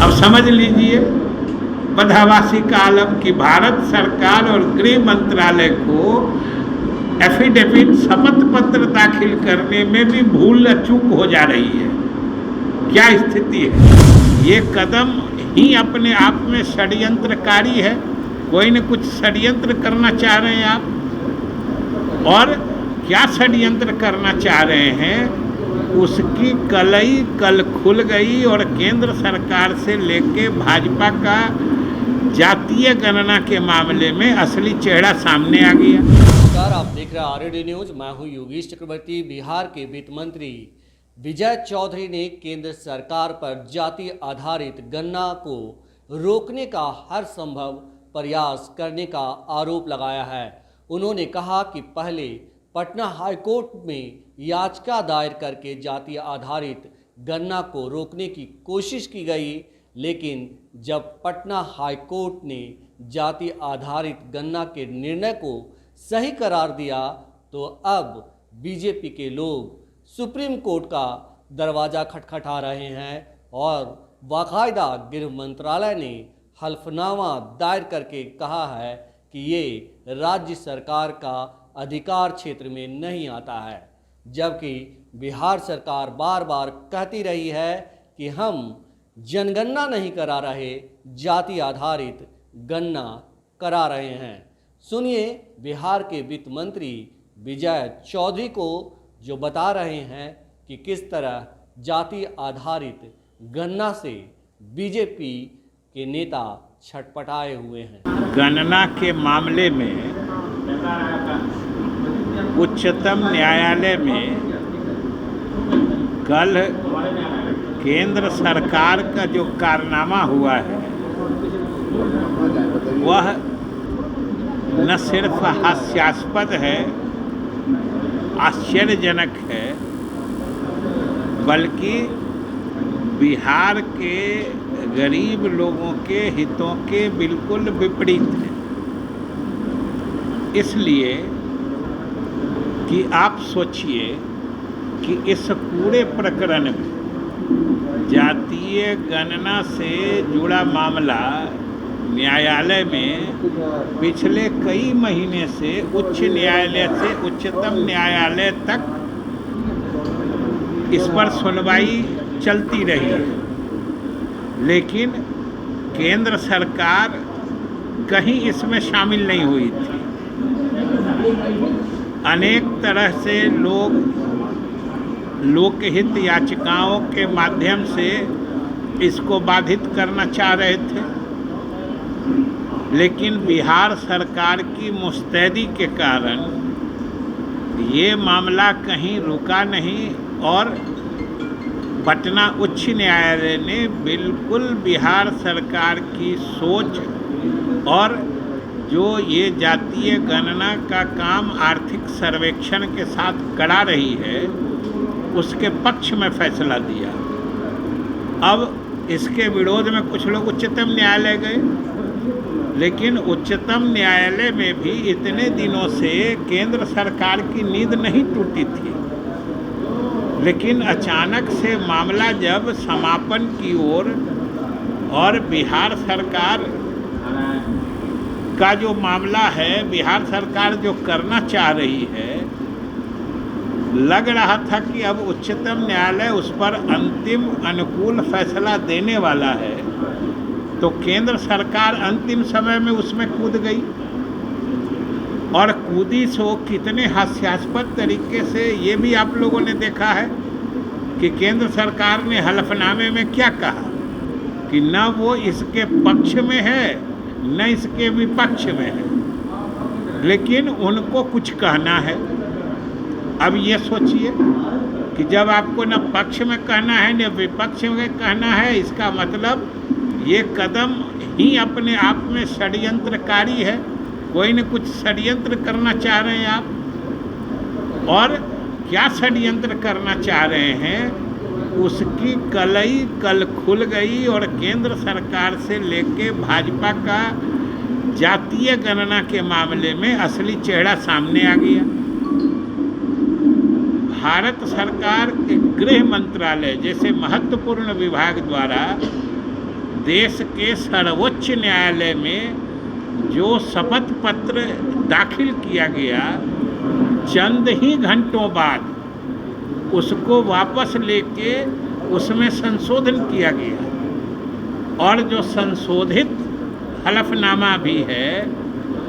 अब समझ लीजिए बदहवासी का आलम कि भारत सरकार और गृह मंत्रालय को एफिडेविट शपथ पत्र दाखिल करने में भी भूल चूक हो जा रही है। क्या स्थिति है? ये कदम ही अपने आप में षड्यंत्रकारी है। कोई न कुछ षड्यंत्र करना चाह रहे हैं आप, और क्या षड्यंत्र करना चाह रहे हैं उसकी कलई कल खुल गई और केंद्र सरकार से लेके भाजपा का जातीय गणना के मामले में असली चेहरा सामने आ गया। नमस्कार, आप देख रहे हैं आरएडी न्यूज। मैं हूं योगेश चक्रवर्ती। बिहार के वित्त मंत्री विजय चौधरी ने केंद्र सरकार पर जाति आधारित गणना को रोकने का हर संभव प्रयास करने का आरोप लगाया है। उन्होंने कहा कि पहले पटना हाईकोर्ट में याचिका दायर करके जाति आधारित गणना को रोकने की कोशिश की गई, लेकिन जब पटना हाईकोर्ट ने जाति आधारित गणना के निर्णय को सही करार दिया तो अब बीजेपी के लोग सुप्रीम कोर्ट का दरवाज़ा खटखटा रहे हैं और बाकायदा गृह मंत्रालय ने हल्फनामा दायर करके कहा है कि ये राज्य सरकार का अधिकार क्षेत्र में नहीं आता है, जबकि बिहार सरकार बार बार कहती रही है कि हम जनगणना नहीं करा रहे, जाति आधारित गणना करा रहे हैं। सुनिए बिहार के वित्त मंत्री विजय चौधरी को जो बता रहे हैं कि किस तरह जाति आधारित गणना से बीजेपी के नेता छटपटाए हुए हैं। गणना के मामले में उच्चतम न्यायालय में कल केंद्र सरकार का जो कारनामा हुआ है वह न सिर्फ हास्यास्पद है, आश्चर्यजनक है, बल्कि बिहार के गरीब लोगों के हितों के बिल्कुल विपरीत है। इसलिए कि आप सोचिए कि इस पूरे प्रकरण में जातीय गणना से जुड़ा मामला न्यायालय में पिछले कई महीने से उच्च न्यायालय से उच्चतम न्यायालय तक इस पर सुनवाई चलती रही है, लेकिन केंद्र सरकार कहीं इसमें शामिल नहीं हुई थी। अनेक तरह से लोग लोकहित याचिकाओं के माध्यम से इसको बाधित करना चाह रहे थे, लेकिन बिहार सरकार की मुस्तैदी के कारण ये मामला कहीं रुका नहीं और पटना उच्च न्यायालय ने बिल्कुल बिहार सरकार की सोच और जो ये जातीय गणना का काम आर्थिक सर्वेक्षण के साथ करा रही है उसके पक्ष में फैसला दिया। अब इसके विरोध में कुछ लोग उच्चतम न्यायालय गए, लेकिन उच्चतम न्यायालय में भी इतने दिनों से केंद्र सरकार की नींद नहीं टूटी थी, लेकिन अचानक से मामला जब समापन की ओर और बिहार सरकार का जो मामला है, बिहार सरकार जो करना चाह रही है, लग रहा था कि अब उच्चतम न्यायालय उस पर अंतिम अनुकूल फैसला देने वाला है, तो केंद्र सरकार अंतिम समय में उसमें कूद गई और कूदी सो कितने हास्यास्पद तरीके से ये भी आप लोगों ने देखा है कि केंद्र सरकार ने हलफनामे में क्या कहा कि न वो इसके पक्ष में है न इसके विपक्ष में है, लेकिन उनको कुछ कहना है। अब ये सोचिए कि जब आपको न पक्ष में कहना है न विपक्ष में कहना है, इसका मतलब ये कदम ही अपने आप में षड्यंत्रकारी है। कोई न कुछ षड्यंत्र करना चाह रहे हैं आप, और क्या षड्यंत्र करना चाह रहे हैं उसकी कलई कल खुल गई और केंद्र सरकार से लेके भाजपा का जातीय गणना के मामले में असली चेहरा सामने आ गया। भारत सरकार के गृह मंत्रालय जैसे महत्वपूर्ण विभाग द्वारा देश के सर्वोच्च न्यायालय में जो शपथ पत्र दाखिल किया गया, चंद ही घंटों बाद उसको वापस लेके उसमें संशोधन किया गया और जो संशोधित हलफनामा भी है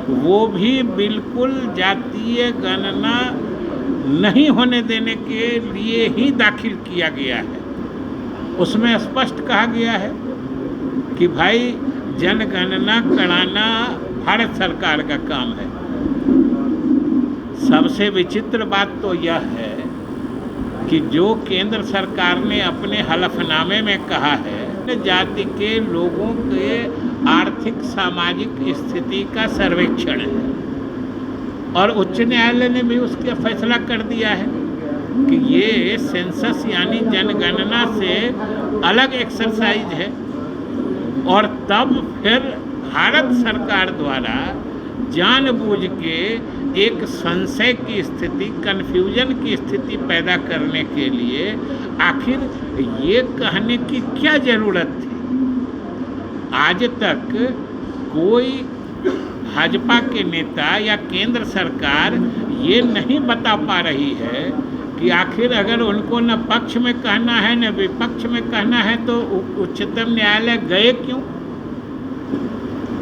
वो भी बिल्कुल जातीय गणना नहीं होने देने के लिए ही दाखिल किया गया है। उसमें स्पष्ट कहा गया है कि भाई जनगणना कराना भारत सरकार का काम है। सबसे विचित्र बात तो यह है कि जो केंद्र सरकार ने अपने हलफनामे में कहा है जाति के लोगों के आर्थिक सामाजिक स्थिति का सर्वेक्षण है और उच्च न्यायालय ने भी उसका फैसला कर दिया है कि ये सेंसस यानी जनगणना से अलग एक्सरसाइज है। और तब फिर भारत सरकार द्वारा जानबूझ के एक संशय की स्थिति, कन्फ्यूजन की स्थिति पैदा करने के लिए आखिर ये कहने की क्या ज़रूरत थी। आज तक कोई भाजपा के नेता या केंद्र सरकार ये नहीं बता पा रही है कि आखिर अगर उनको न पक्ष में कहना है न विपक्ष में कहना है तो उच्चतम न्यायालय गए क्यों।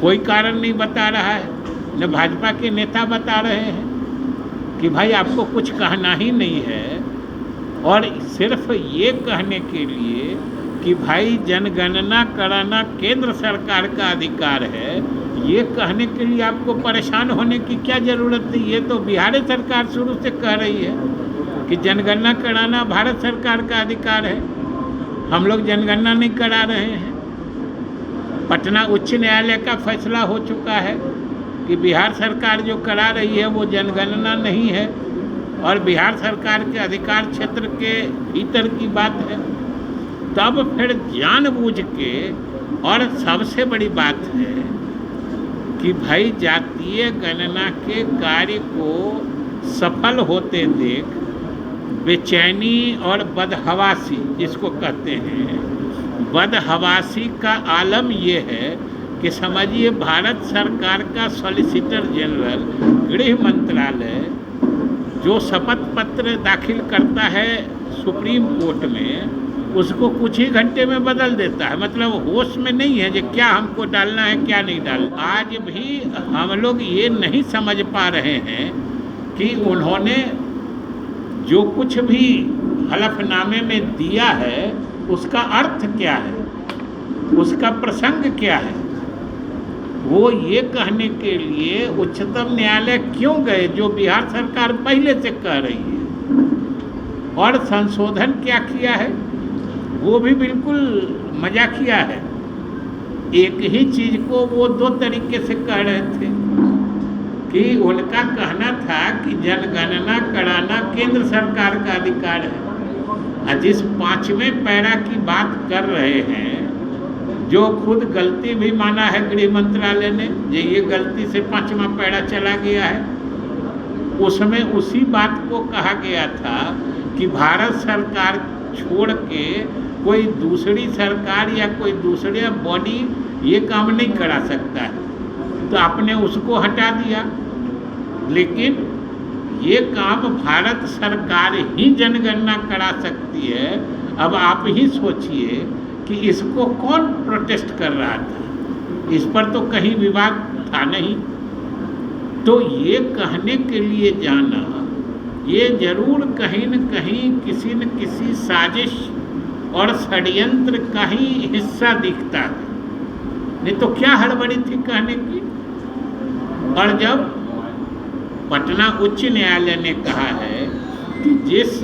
कोई कारण नहीं बता रहा है, न भाजपा के नेता बता रहे हैं कि भाई आपको कुछ कहना ही नहीं है। और सिर्फ ये कहने के लिए कि भाई जनगणना कराना केंद्र सरकार का अधिकार है, ये कहने के लिए आपको परेशान होने की क्या ज़रूरत थी। ये तो बिहार सरकार शुरू से कह रही है कि जनगणना कराना भारत सरकार का अधिकार है। हम लोग जनगणना नहीं करा रहे हैं। पटना उच्च न्यायालय का फैसला हो चुका है कि बिहार सरकार जो करा रही है वो जनगणना नहीं है और बिहार सरकार के अधिकार क्षेत्र के भीतर की बात है। तब फिर जानबूझ के, और सबसे बड़ी बात है कि भाई जातीय गणना के कार्य को सफल होते देख बेचैनी और बदहवासी, जिसको कहते हैं बदहवासी का आलम ये है कि समझिए भारत सरकार का सॉलिसिटर जनरल गृह मंत्रालय जो शपथ पत्र दाखिल करता है सुप्रीम कोर्ट में, उसको कुछ ही घंटे में बदल देता है। मतलब होश में नहीं है कि क्या हमको डालना है क्या नहीं डालना। आज भी हम लोग ये नहीं समझ पा रहे हैं कि उन्होंने जो कुछ भी हलफनामे में दिया है उसका अर्थ क्या है, उसका प्रसंग क्या है। वो ये कहने के लिए उच्चतम न्यायालय क्यों गए जो बिहार सरकार पहले से कह रही है। और संशोधन क्या किया है वो भी बिल्कुल मजाकिया है। एक ही चीज़ को वो दो तरीके से कह रहे थे कि उनका कहना था कि जनगणना कराना केंद्र सरकार का अधिकार है, और जिस 5वें पैरा की बात कर रहे हैं जो खुद गलती भी माना है गृह मंत्रालय ने, जो ये गलती से 5वां पैरा चला गया है, उसमें उसी बात को कहा गया था कि भारत सरकार छोड़ के कोई दूसरी सरकार या कोई दूसरे बॉडी ये काम नहीं करा सकता है। तो आपने उसको हटा दिया, लेकिन ये काम भारत सरकार ही जनगणना करा सकती है। अब आप ही सोचिए कि इसको कौन प्रोटेस्ट कर रहा था, इस पर तो कहीं विवाद था नहीं। तो ये कहने के लिए जाना ये जरूर कहीं न कहीं किसी न किसी साजिश और षड्यंत्र का ही हिस्सा दिखता है, नहीं तो क्या हड़बड़ी थी कहने की। और जब पटना उच्च न्यायालय ने कहा है कि जिस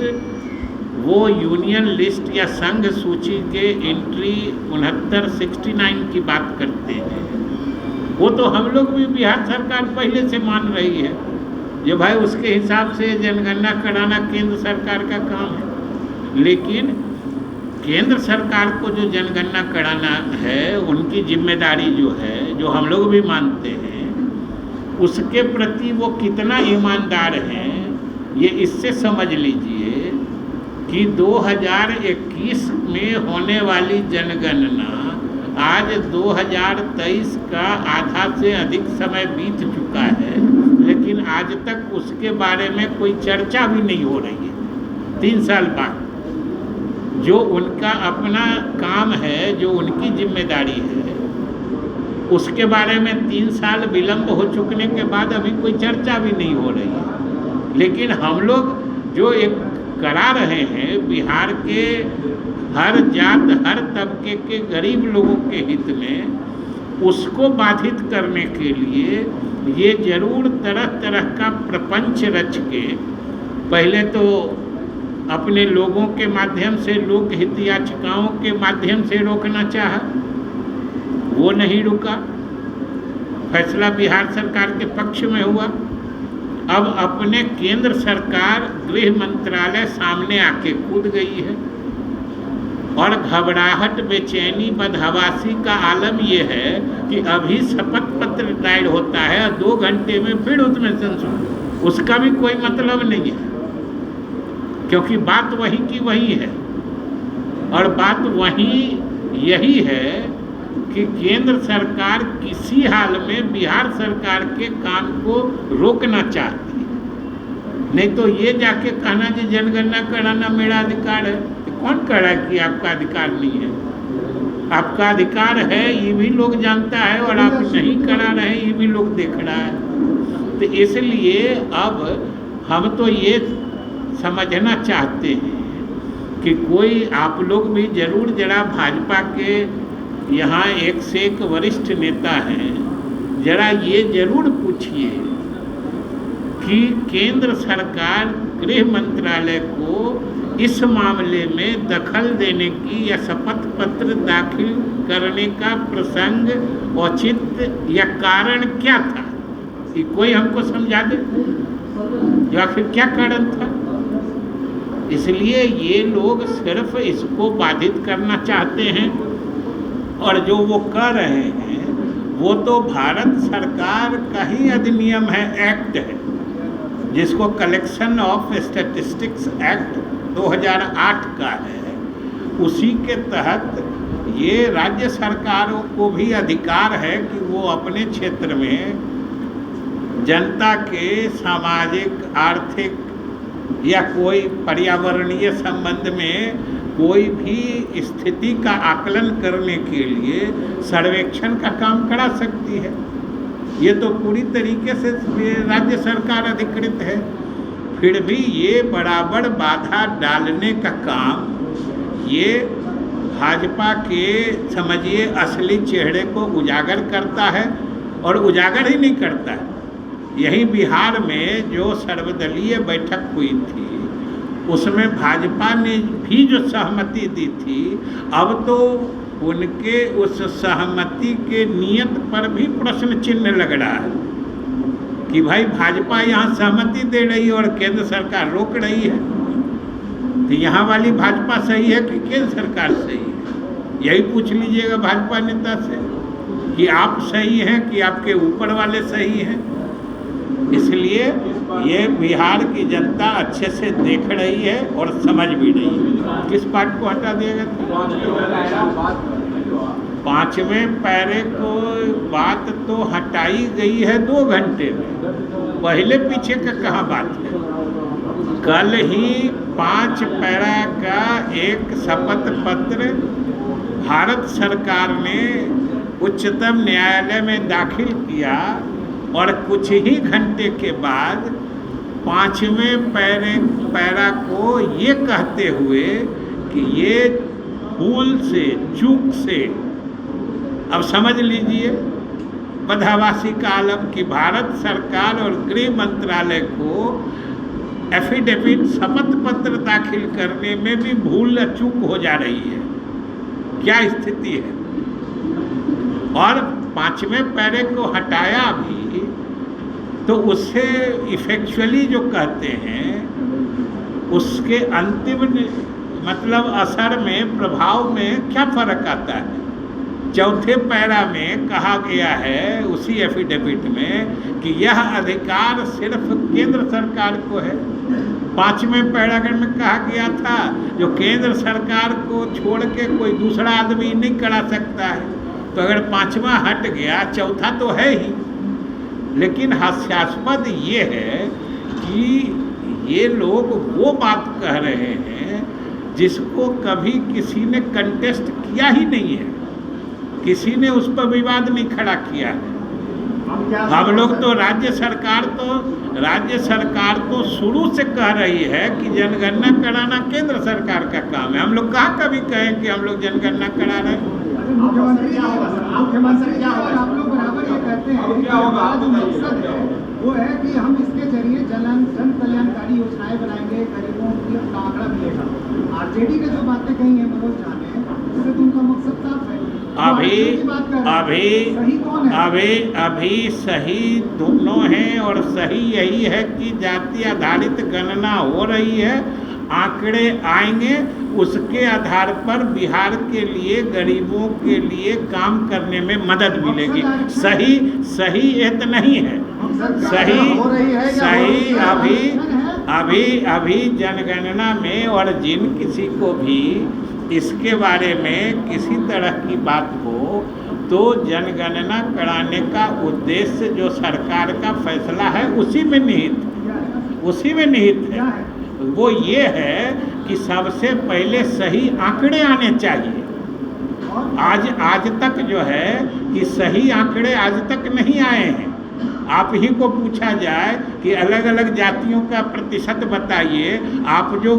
वो यूनियन लिस्ट या संघ सूची के एंट्री 69 की बात करते हैं, वो तो हम लोग भी बिहार सरकार पहले से मान रही है जो भाई उसके हिसाब से जनगणना कराना केंद्र सरकार का काम है। लेकिन केंद्र सरकार को जो जनगणना कराना है उनकी जिम्मेदारी जो है, जो हम लोग भी मानते हैं, उसके प्रति वो कितना ईमानदार हैं ये इससे समझ लीजिए कि 2021 में होने वाली जनगणना आज 2023 का आधा से अधिक समय बीत चुका है, लेकिन आज तक उसके बारे में कोई चर्चा भी नहीं हो रही है। 3 साल बाद जो उनका अपना काम है, जो उनकी जिम्मेदारी है, उसके बारे में 3 साल विलंब हो चुकने के बाद अभी कोई चर्चा भी नहीं हो रही है। लेकिन हम लोग जो एक करा रहे हैं, बिहार के हर जात हर तबके के गरीब लोगों के हित में, उसको बाधित करने के लिए ये जरूर तरह तरह का प्रपंच रच के पहले तो अपने लोगों के माध्यम से, लोक हित याचिकाओं के माध्यम से रोकना चाहा, वो नहीं रुका। फैसला बिहार सरकार के पक्ष में हुआ। अब अपने केंद्र सरकार गृह मंत्रालय सामने आके कूद गई है और घबराहट, बेचैनी, बदहवासी का आलम ये है कि अभी शपथ पत्र दायर होता है और 2 घंटे में फिर उसमें संशोधन, उसका भी कोई मतलब नहीं है, क्योंकि बात वही की वही है। और बात वही यही है कि केंद्र सरकार किसी हाल में बिहार सरकार के काम को रोकना चाहती है। नहीं तो ये जाके कहना कि जनगणना कराना मेरा अधिकार है, कौन कह रहा है कि आपका अधिकार नहीं है? आपका अधिकार है, ये भी लोग जानता है, और आप नहीं करा रहे हैं, ये भी लोग देख रहा है। तो इसलिए अब हम तो ये समझना चाहते हैं कि कोई आप लोग भी जरूर जरा भाजपा के यहाँ एक से एक वरिष्ठ नेता हैं, जरा ये जरूर पूछिए कि केंद्र सरकार गृह मंत्रालय को इस मामले में दखल देने की या शपथ पत्र दाखिल करने का प्रसंग, औचित्य या कारण क्या था, कि कोई हमको समझा दे, या फिर क्या कारण था। इसलिए ये लोग सिर्फ इसको बाधित करना चाहते हैं, और जो वो कर रहे हैं वो तो भारत सरकार का ही अधिनियम है, एक्ट है, जिसको कलेक्शन ऑफ स्टैटिस्टिक्स एक्ट 2008 का है। उसी के तहत ये राज्य सरकारों को भी अधिकार है कि वो अपने क्षेत्र में जनता के सामाजिक, आर्थिक या कोई पर्यावरणीय संबंध में कोई भी स्थिति का आकलन करने के लिए सर्वेक्षण का काम करा सकती है। ये तो पूरी तरीके से राज्य सरकार अधिकृत है। फिर भी ये बराबर बाधा डालने का काम ये भाजपा के, समझिए, असली चेहरे को उजागर करता है, और उजागर ही नहीं करता है। यही बिहार में जो सर्वदलीय बैठक हुई थी, उसमें भाजपा ने भी जो सहमति दी थी, अब तो उनके उस सहमति के नियत पर भी प्रश्न चिन्ह लग रहा है कि भाई भाजपा यहाँ सहमति दे रही है और केंद्र सरकार रोक रही है, तो यहाँ वाली भाजपा सही है कि केंद्र सरकार सही है? यही पूछ लीजिएगा भाजपा नेता से कि आप सही हैं कि आपके ऊपर वाले सही हैं। इसलिए ये बिहार की जनता अच्छे से देख रही है और समझ भी रही है। किस पार्ट को हटा दिया गया? 5वें पैरे को बात तो हटाई गई है 2 घंटे में, पहले पीछे का कहाँ बात है। कल ही 5 पैरा का एक शपथ पत्र भारत सरकार ने उच्चतम न्यायालय में दाखिल किया, और कुछ ही घंटे के बाद 5वें पैरा को ये कहते हुए कि ये भूल से, चूक से, अब समझ लीजिए बदहवासी का आलम कि भारत सरकार और गृह मंत्रालय को एफिडेविट, शपथ पत्र दाखिल करने में भी भूल चूक हो जा रही है। क्या स्थिति है? और 5वें पैरे को हटाया भी तो उससे इफेक्चुअली जो कहते हैं उसके अंतिम मतलब असर में, प्रभाव में क्या फर्क आता है। 4थे पैरा में कहा गया है उसी एफिडेविट में कि यह अधिकार सिर्फ केंद्र सरकार को है। 5वें पैराग्राफ में कहा गया था जो केंद्र सरकार को छोड़ के कोई दूसरा आदमी नहीं करा सकता है। तो अगर पांचवा हट गया चौथा तो है ही। लेकिन हास्यास्पद ये है कि ये लोग वो बात कह रहे हैं जिसको कभी किसी ने कंटेस्ट किया ही नहीं है, किसी ने उस पर विवाद नहीं खड़ा किया है। हम लोग तो राज्य सरकार तो शुरू से कह रही है कि जनगणना कराना केंद्र सरकार का काम है। हम लोग कहाँ कभी कहें कि हम लोग जनगणना करा रहे हैं। मुख्यमंत्री आप लोग बराबर ये कहते हैं कि हमारा जो मकसद है वो है कि हम इसके जरिए जन कल्याणकारी योजनाएं बनाएंगे, गरीबों का आंकड़ा मिलेगा। आरजेडी ने जो बातें कही है मनोज झा ने, उससे तो उनका मकसद साफ है। अभी सही दोनों हैं, और सही यही है कि जाति आधारित गणना हो रही है, आंकड़े आएंगे, उसके आधार पर बिहार के लिए गरीबों के लिए काम करने में मदद मिलेगी। सही ये तो नहीं है। सही अभी जनगणना में, और जिन किसी को भी इसके बारे में किसी तरह की बात हो तो जनगणना कराने का उद्देश्य जो सरकार का फैसला है उसी में निहित है। वो ये है कि सबसे पहले सही आंकड़े आने चाहिए। आज तक जो है कि सही आंकड़े आज तक नहीं आए हैं। आप ही को पूछा जाए कि अलग अलग जातियों का प्रतिशत बताइए, आप जो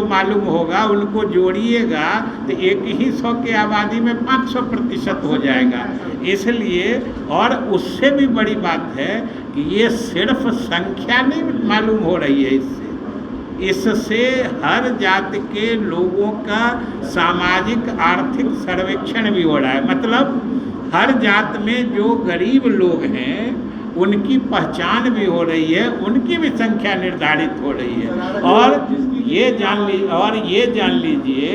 मालूम होगा उनको जोड़िएगा तो 100 की आबादी में 500% हो जाएगा। इसलिए, और उससे भी बड़ी बात है कि ये सिर्फ संख्या नहीं मालूम हो रही है, इससे हर जाति के लोगों का सामाजिक आर्थिक सर्वेक्षण भी हो रहा है। मतलब हर जात में जो गरीब लोग हैं उनकी पहचान भी हो रही है, उनकी भी संख्या निर्धारित हो रही है। और ये जान लीजिए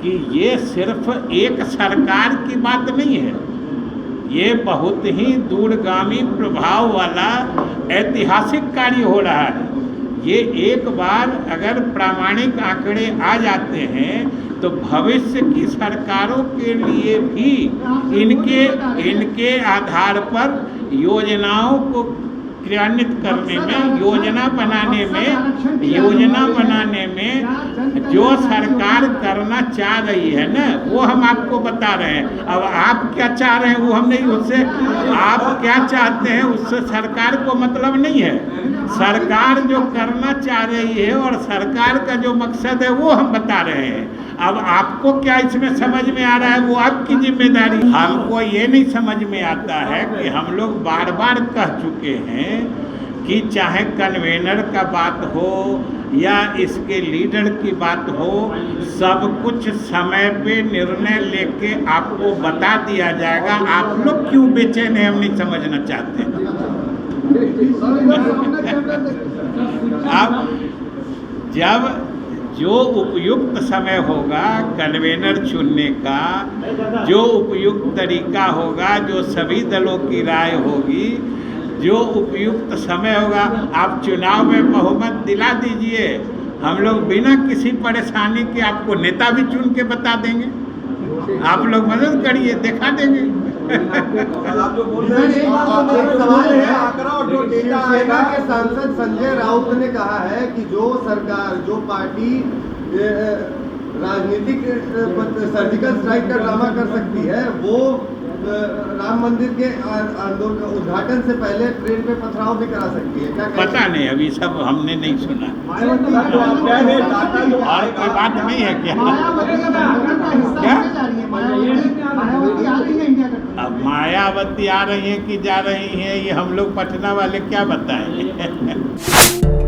कि ये सिर्फ एक सरकार की बात नहीं है, ये बहुत ही दूरगामी प्रभाव वाला ऐतिहासिक कार्य हो रहा है। ये एक बार अगर प्रामाणिक आंकड़े आ जाते हैं तो भविष्य की सरकारों के लिए भी इनके आधार पर योजनाओं को क्रियान्वित करने में, योजना बनाने में जो सरकार करना चाह रही है ना, वो हम आपको बता रहे हैं। अब आप क्या चाह रहे हैं वो हम नहीं, उससे आप क्या चाहते हैं उससे सरकार को मतलब नहीं है। सरकार जो करना चाह रही है और सरकार का जो मकसद है वो हम बता रहे हैं। अब आपको क्या इसमें समझ में आ रहा है वो आपकी जिम्मेदारी। हमको ये नहीं समझ में आता है कि हम लोग बार बार कह चुके हैं कि चाहे कन्वेनर का बात हो या इसके लीडर की बात हो, सब कुछ समय पे निर्णय लेके आपको बता दिया जाएगा। आप लोग क्यों बेचैन हैं हम नहीं समझना चाहते। अब जब जो उपयुक्त समय होगा कन्वेनर चुनने का, जो उपयुक्त तरीका होगा, जो सभी दलों की राय होगी, जो उपयुक्त समय होगा, आप चुनाव में बहुमत दिला दीजिए। हम लोग बिना किसी परेशानी के आपको नेता भी चुन के बता देंगे। आप लोग मदद करिए, दिखा देंगे। सांसद संजय राउत ने कहा है कि जो सरकार, जो पार्टी राजनीतिक सर्जिकल स्ट्राइक का ड्रामा कर सकती है, वो राम मंदिर के उद्घाटन से पहले ट्रेन पे पथराव भी करा सकती है। क्या पता नहीं, अभी सब हमने नहीं सुना। और कोई बात नहीं है क्या? अब मायावती आ रही हैं कि जा रही हैं, ये हम लोग पटना वाले क्या बताएंगे।